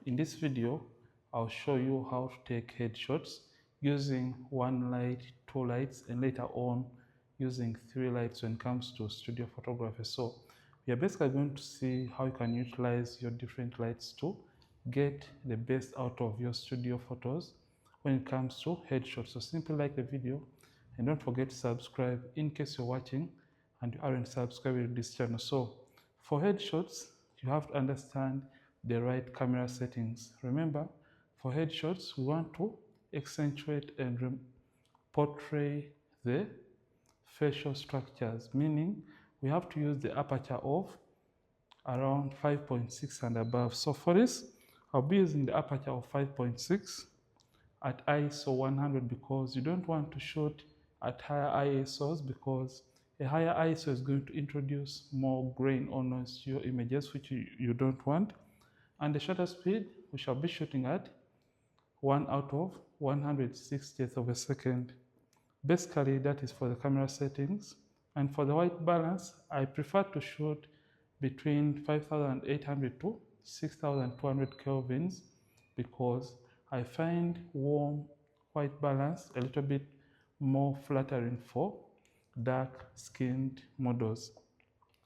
In this video, I'll show you how to take headshots using one light, two lights, and later on using three lights when it comes to studio photography. So we are basically going to see how you can utilize your different lights to get the best out of your studio photos when it comes to headshots. So simply like the video and don't forget to subscribe in case you're watching and you aren't subscribed to this channel. So for headshots, you have to understand the right camera settings. Remember, for headshots, we want to accentuate and portray the facial structures, meaning we have to use the aperture of around 5.6 and above. So for this, I'll be using the aperture of 5.6 at ISO 100 because you don't want to shoot at higher ISOs because a higher ISO is going to introduce more grain or noise to your images, which you don't want. And the shutter speed, we shall be shooting at 1 out of 160th of a second. Basically, that is for the camera settings. And for the white balance, I prefer to shoot between 5800 to 6200 kelvins because I find warm white balance a little bit more flattering for dark-skinned models.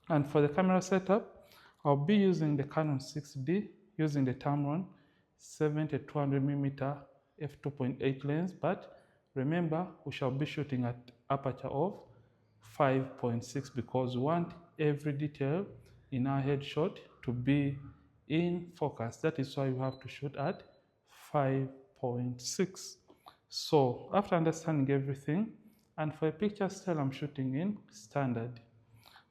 And for the camera setup, I'll be using the Canon 6D using the Tamron 70-200mm f2.8 lens, but remember we shall be shooting at aperture of 5.6 because we want every detail in our headshot to be in focus. That is why we have to shoot at 5.6. So after understanding everything, and for a picture style, I'm shooting in standard.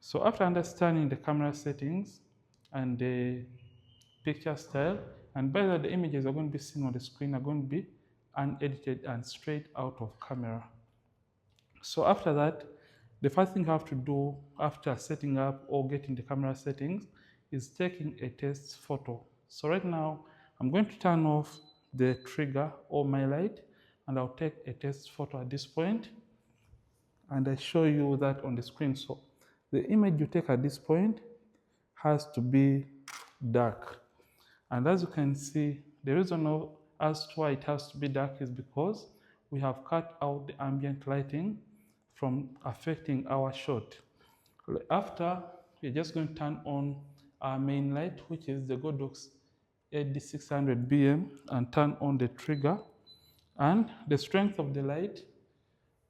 So after understanding the camera settings and the picture style, and by the images are going to be seen on the screen are going to be unedited and straight out of camera. So after that, the first thing you have to do after setting up or getting the camera settings is taking a test photo. So right now, I'm going to turn off the trigger or my light, and I'll take a test photo at this point, and I show you that on the screen. So the image you take at this point has to be dark. And as you can see, the reason as to why it has to be dark is because we have cut out the ambient lighting from affecting our shot. After, we're just going to turn on our main light, which is the Godox AD600BM, and turn on the trigger. And the strength of the light,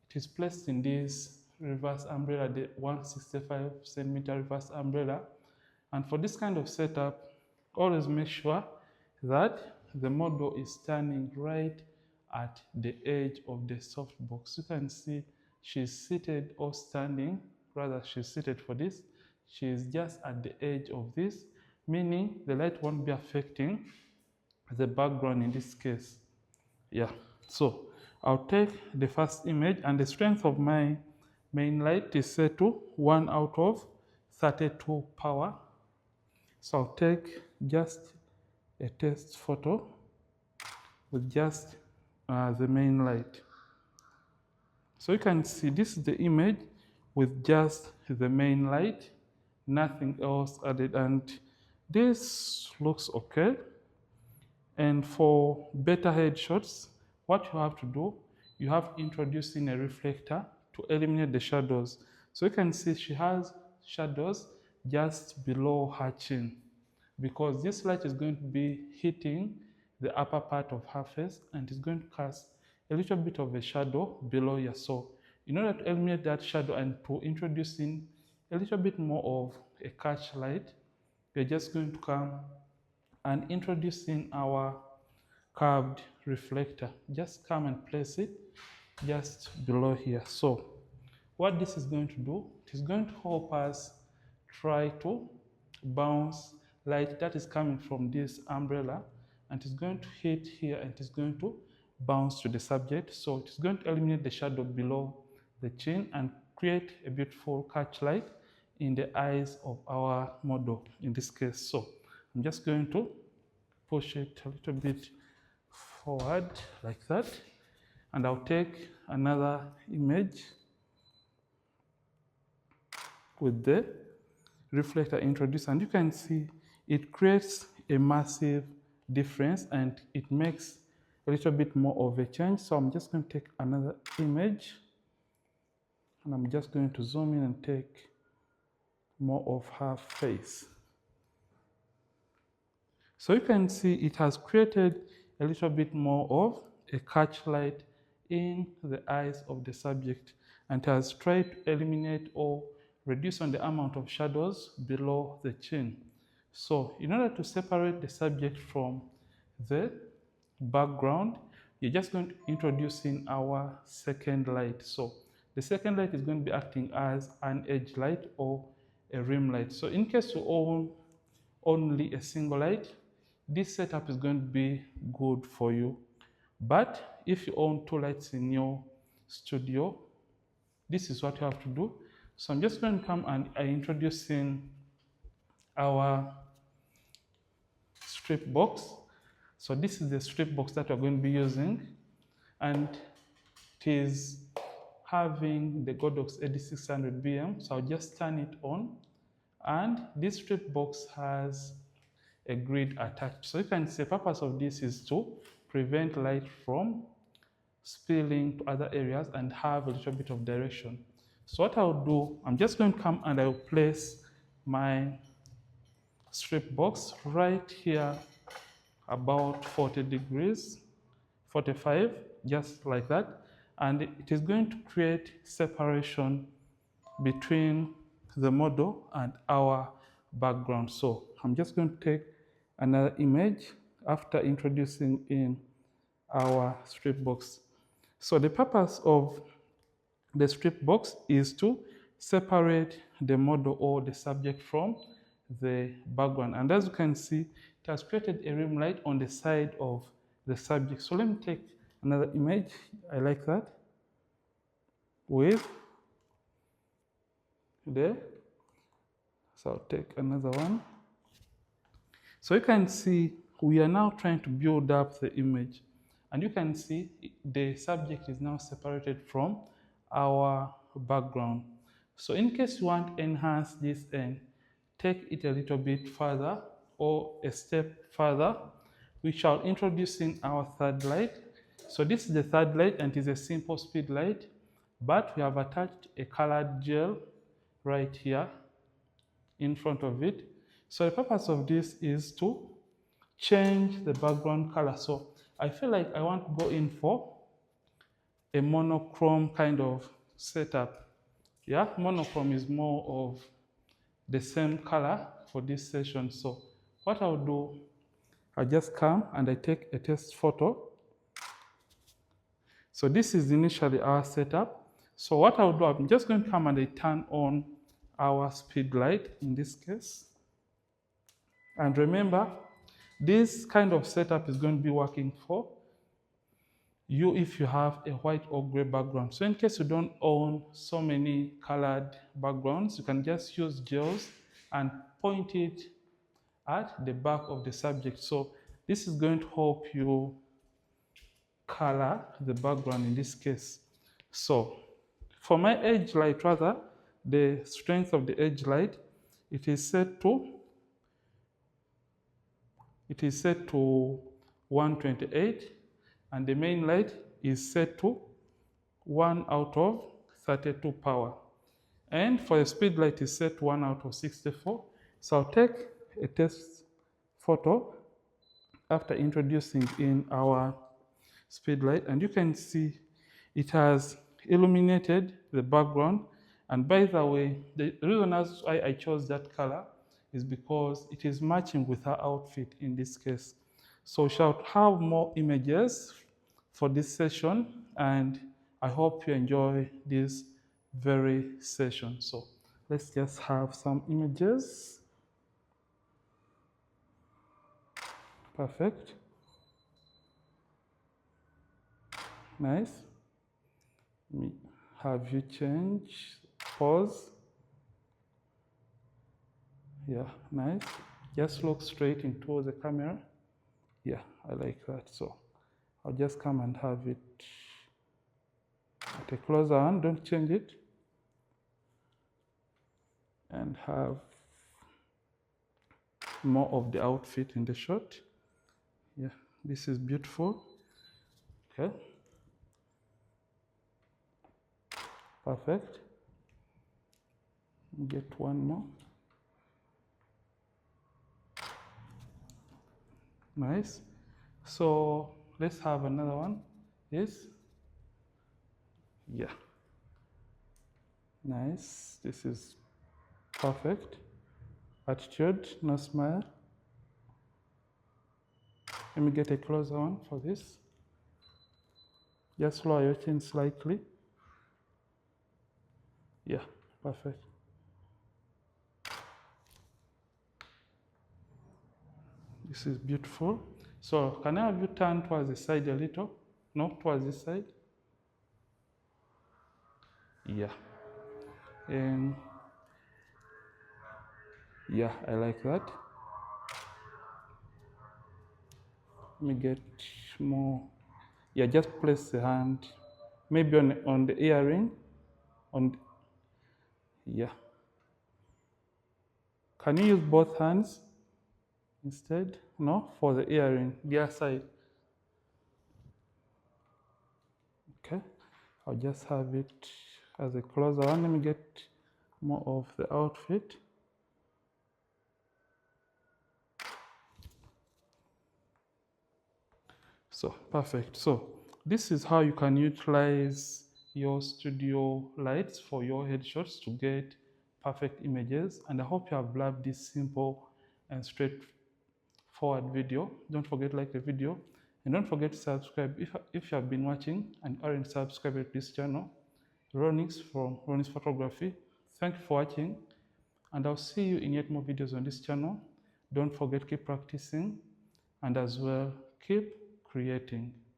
it is placed in this reverse umbrella, the 165 centimeter reverse umbrella. And for this kind of setup, always make sure that the model is standing right at the edge of the softbox. You can see she's seated or standing, rather she's seated for this. She is just at the edge of this, meaning the light won't be affecting the background in this case. Yeah, so I'll take the first image, and the strength of my main light is set to 1 out of 32 power. So I'll take just a test photo with just the main light. So you can see this is the image with just the main light, nothing else added, and this looks okay. And for better headshots, what you have to do, you have to introduce in a reflector to eliminate the shadows. So you can see she has shadows just below her chin because this light is going to be hitting the upper part of her face and is going to cast a little bit of a shadow below here. So in order to eliminate that shadow and to introduce in a little bit more of a catch light, we're just going to come and introduce in our curved reflector. Just come and place it just below here. So what this is going to do, it is going to help us try to bounce light that is coming from this umbrella, and it's going to hit here and it's going to bounce to the subject. So it is going to eliminate the shadow below the chin and create a beautiful catch light in the eyes of our model in this case. So I'm just going to push it a little bit forward like that, and I'll take another image with the reflector introduced, and you can see it creates a massive difference and it makes a little bit more of a change. So I'm just going to take another image and I'm just going to zoom in and take more of her face. So you can see it has created a little bit more of a catch light in the eyes of the subject and has tried to eliminate or reduce on the amount of shadows below the chin. So in order to separate the subject from the background, you're just going to introduce in our second light. So the second light is going to be acting as an edge light or a rim light. So in case you own only a single light, this setup is going to be good for you. But if you own two lights in your studio, this is what you have to do. So I'm just going to come and introduce in our strip box. So this is the strip box that we're going to be using, and it is having the Godox 8600 BM. So I'll just turn it on, and this strip box has a grid attached. So you can see the purpose of this is to prevent light from spilling to other areas and have a little bit of direction. So what I'll do, I'm just going to come and I'll place my strip box right here about 40 degrees, 45, just like that. And it is going to create separation between the model and our background. So I'm just going to take another image after introducing in our strip box. So the purpose of the strip box is to separate the model or the subject from the background. And as you can see, it has created a rim light on the side of the subject. So let me take another image. I like that. With there. So I'll take another one. So you can see we are now trying to build up the image. And you can see the subject is now separated from our background. So in case you want to enhance this and take it a little bit further or a step further, we shall introduce in our third light. So this is the third light and it is a simple speed light, but we have attached a colored gel right here in front of it. So the purpose of this is to change the background color. So I feel like I want to go in for a monochrome kind of setup. Yeah, monochrome is more of the same color for this session. So what I'll do, I just come and I take a test photo. So this is initially our setup. So what I'll do, I'm just going to come and I turn on our speed light in this case. And remember, this kind of setup is going to be working for you if you have a white or gray background. So in case you don't own so many colored backgrounds, you can just use gels and point it at the back of the subject. So this is going to help you color the background in this case. So for my edge light, rather, the strength of the edge light, it is set to 128, and the main light is set to 1 out of 32 power. And for the speed light is set to 1 out of 64. So I'll take a test photo after introducing in our speed light, and you can see it has illuminated the background. And by the way, the reason why I chose that color is because it is matching with her outfit in this case. So we shall have more images for this session, and I hope you enjoy this very session. So let's just have some images. Perfect. Nice. Let me have you change, pause. Yeah, nice. Just look straight into the camera. Yeah, I like that. So I'll just come and have it at a closer one. Don't change it. And have more of the outfit in the shot. Yeah, this is beautiful. Okay, perfect. Get one more. Nice. So let's have another one. Yes. Yeah. Nice. This is perfect. Attitude, no smile. Let me get a closer one for this. Just lower your chin slightly. Yeah, perfect. This is beautiful. So can I have you turn towards the side a little? No, towards this side. Yeah. And yeah, I like that. Let me get more. Yeah, just place the hand maybe on the earring. On yeah. Can you use both hands instead? No, for the earring, the other side. Okay. I'll just have it as a closer one. Let me get more of the outfit. So perfect. So this is how you can utilize your studio lights for your headshots to get perfect images. And I hope you have loved this simple and straightforward video. Don't forget to like the video and don't forget to subscribe if you have been watching and aren't subscribed to this channel. Ronix from Ronix Photography. Thank you for watching and I'll see you in yet more videos on this channel. Don't forget, keep practicing and as well keep creating.